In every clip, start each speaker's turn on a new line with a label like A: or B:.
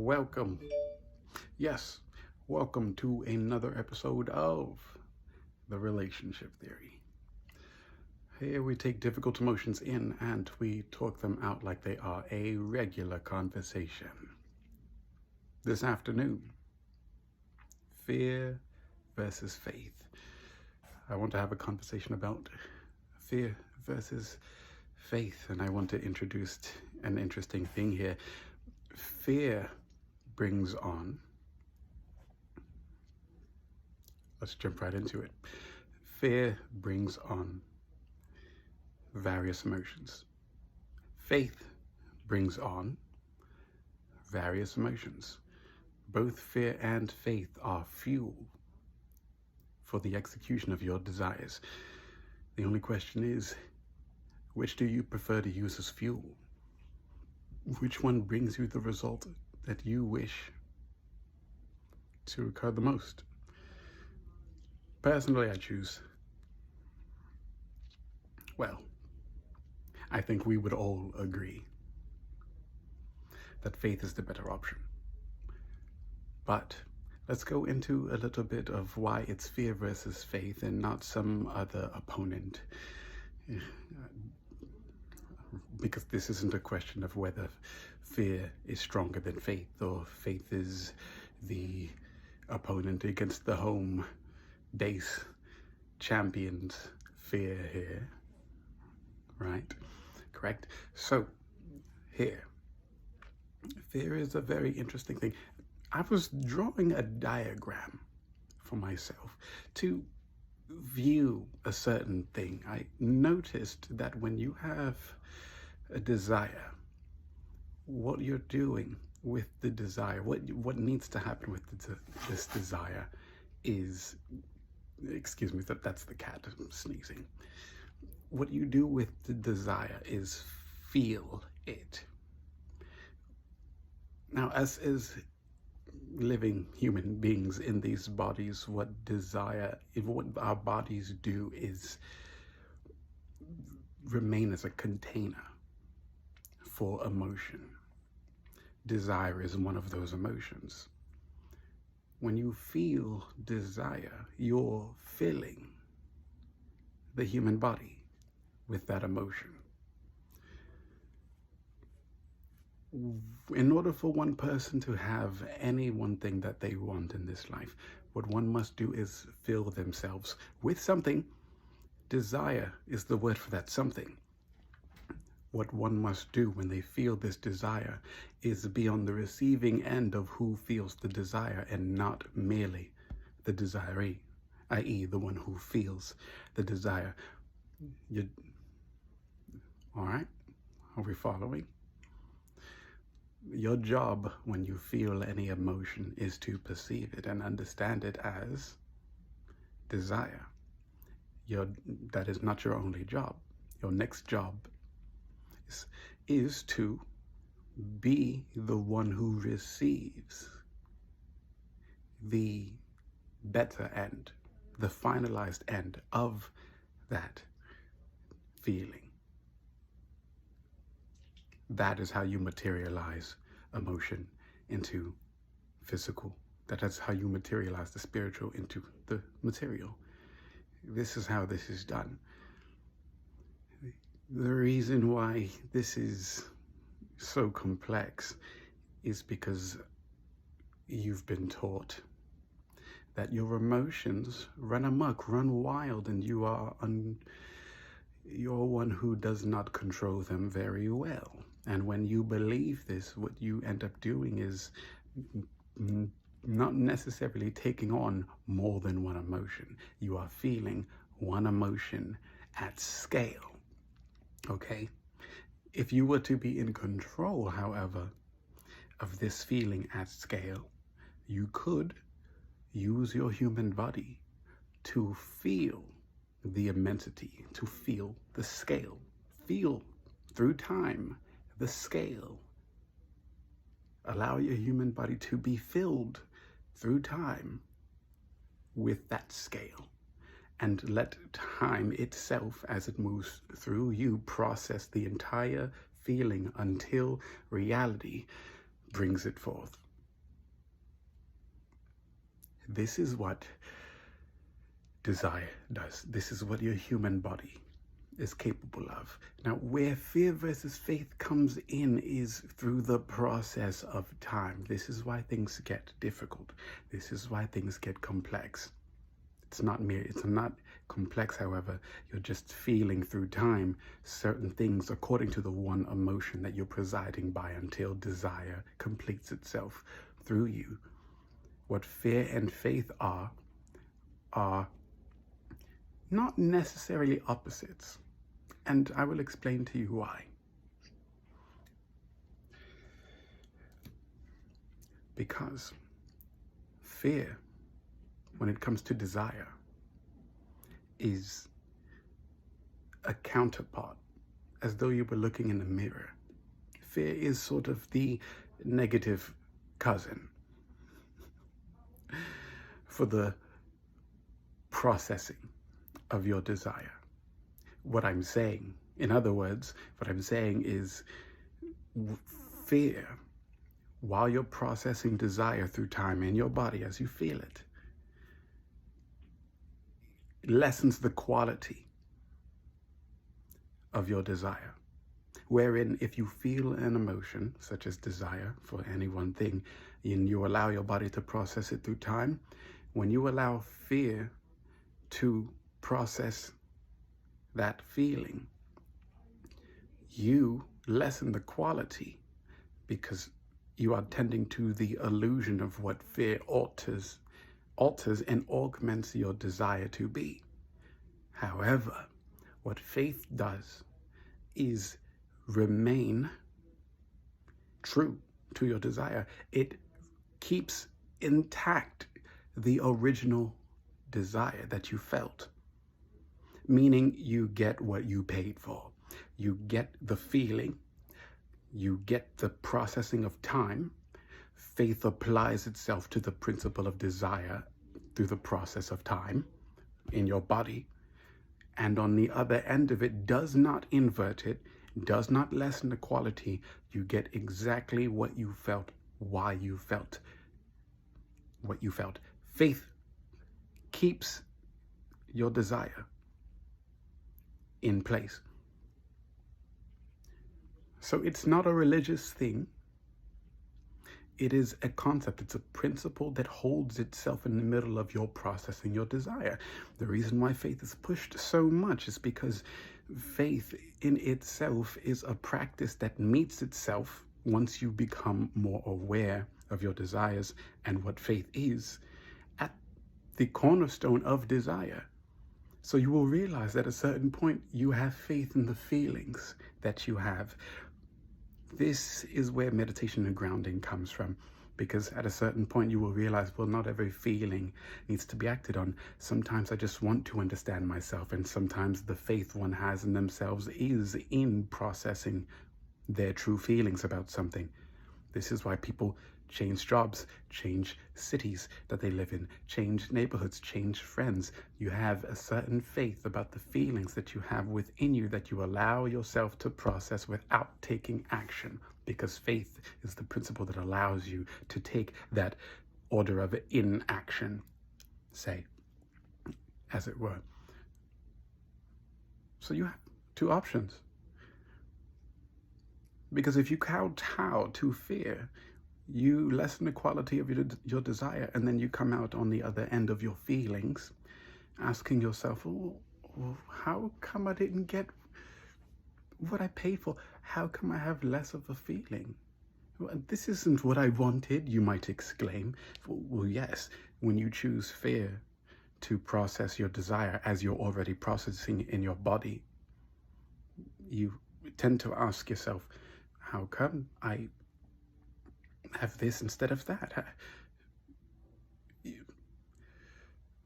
A: welcome. Yes, welcome to another episode of The Relationship Theory. Here we take difficult emotions in and we talk them out like they are a regular conversation. This afternoon, fear versus faith. I want to have a conversation about fear versus faith, and I want to introduce an interesting thing here. Fear brings on, let's jump right into it. Fear brings on various emotions. Faith brings on various emotions. Both fear and faith are fuel for the execution of your desires. The only question is, which do you prefer to use as fuel? Which one brings you the result that you wish to occur the most? Personally, I choose, well, I think we would all agree that faith is the better option. But let's go into a little bit of why it's fear versus faith and not some other opponent. Because this isn't a question of whether fear is stronger than faith or faith is the opponent against the home base champions. Fear here, right? Correct? So here, fear is a very interesting thing. I was drawing a diagram for myself to view a certain thing. I noticed that when you have a desire, what you're doing with the desire, what needs to happen with this desire is, excuse me, that's the cat sneezing. What you do with the desire is feel it. Now, as living human beings in these bodies, what our bodies do is remain as a container for emotion. Desire is one of those emotions. When you feel desire, you're filling the human body with that emotion. In order for one person to have any one thing that they want in this life, what one must do is fill themselves with something. Desire is the word for that something. What one must do when they feel this desire is be on the receiving end of who feels the desire and not merely the desiree, i.e. the one who feels the desire. All right? Are we following? Your job when you feel any emotion is to perceive it and understand it as desire. That is not your only job. Your next job is to be the one who receives the better end, the finalized end of that feeling. That is how you materialize emotion into physical. That is how you materialize the spiritual into the material. This is how this is done. The reason why this is so complex is because you've been taught that your emotions run amok, run wild, and you're one who does not control them very well. And when you believe this, what you end up doing is not necessarily taking on more than one emotion. You are feeling one emotion at scale, okay? If you were to be in control, however, of this feeling at scale, you could use your human body to feel the immensity, to feel the scale, feel through time the scale. Allow your human body to be filled through time with that scale, and let time itself, as it moves through you, process the entire feeling until reality brings it forth. This is what desire does. This is what your human body is capable of. Now, where fear versus faith comes in is through the process of time. This is why things get difficult. This is why things get complex. It's not complex, however. You're just feeling through time certain things according to the one emotion that you're presiding by until desire completes itself through you. What fear and faith are not necessarily opposites. And I will explain to you why. Because fear, when it comes to desire, is a counterpart, as though you were looking in a mirror. Fear is sort of the negative cousin for the processing of your desire. What I'm saying, in other words, what I'm saying is fear, while you're processing desire through time in your body as you feel it, lessens the quality of your desire. Wherein if you feel an emotion, such as desire for any one thing, and you allow your body to process it through time, when you allow fear to process that feeling, you lessen the quality because you are tending to the illusion of what fear alters and augments your desire to be. However, what faith does is remain true to your desire. It keeps intact the original desire that you felt. Meaning you get what you paid for. You get the feeling. You get the processing of time. Faith applies itself to the principle of desire through the process of time in your body. And on the other end of it, does not invert it, does not lessen the quality. You get exactly what you felt, why you felt what you felt. Faith keeps your desire in place. So it's not a religious thing. It is a concept. It's a principle that holds itself in the middle of your processing your desire. The reason why faith is pushed so much is because faith in itself is a practice that meets itself once you become more aware of your desires and what faith is at the cornerstone of desire. So you will realize at a certain point you have faith in the feelings that you have. This is where meditation and grounding comes from, because at a certain point you will realize, well, not every feeling needs to be acted on. Sometimes I just want to understand myself, and sometimes the faith one has in themselves is in processing their true feelings about something. This is why people change jobs, change cities that they live in, change neighborhoods, change friends. You have a certain faith about the feelings that you have within you that you allow yourself to process without taking action, because faith is the principle that allows you to take that order of inaction, say, as it were. So you have two options. Because if you kowtow to fear, you lessen the quality of your desire, and then you come out on the other end of your feelings asking yourself, well, how come I didn't get what I paid for? How come I have less of a feeling? Well, this isn't what I wanted, you might exclaim. Well, yes, when you choose fear to process your desire as you're already processing in your body, you tend to ask yourself, how come I have this instead of that?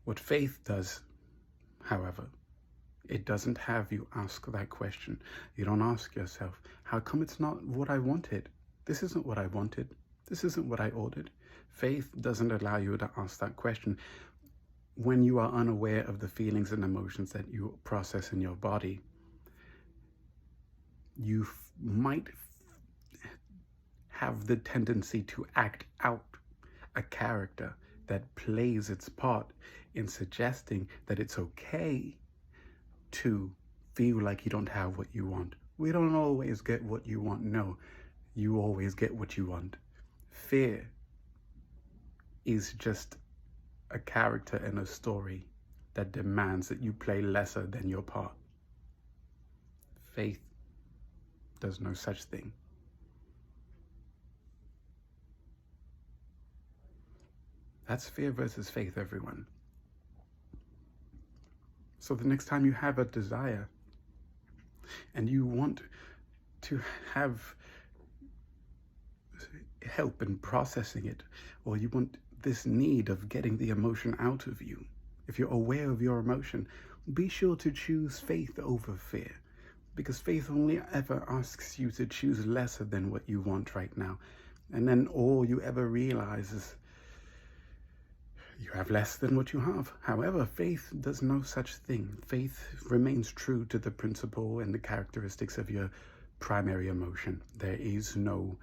A: What faith does, however, it doesn't have you ask that question. You don't ask yourself, how come it's not what I wanted? This isn't what I wanted. This isn't what I ordered. Faith doesn't allow you to ask that question. When you are unaware of the feelings and emotions that you process in your body, you might have the tendency to act out a character that plays its part in suggesting that it's okay to feel like you don't have what you want. We don't always get what you want. No, you always get what you want. Fear is just a character in a story that demands that you play lesser than your part. Faith does no such thing. That's fear versus faith, everyone. So the next time you have a desire and you want to have help in processing it, or you want this need of getting the emotion out of you, if you're aware of your emotion, be sure to choose faith over fear, because faith only ever asks you to choose lesser than what you want right now. And then all you ever realize is you have less than what you have. However, faith does no such thing. Faith remains true to the principle and the characteristics of your primary emotion. There is no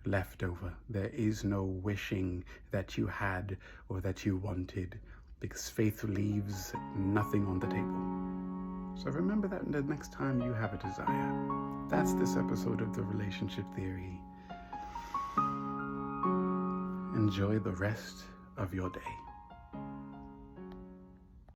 A: leftover. There is no wishing that you had or that you wanted, because faith leaves nothing on the table. So remember that the next time you have a desire. That's this episode of The Relationship Theory. Enjoy the rest of your day.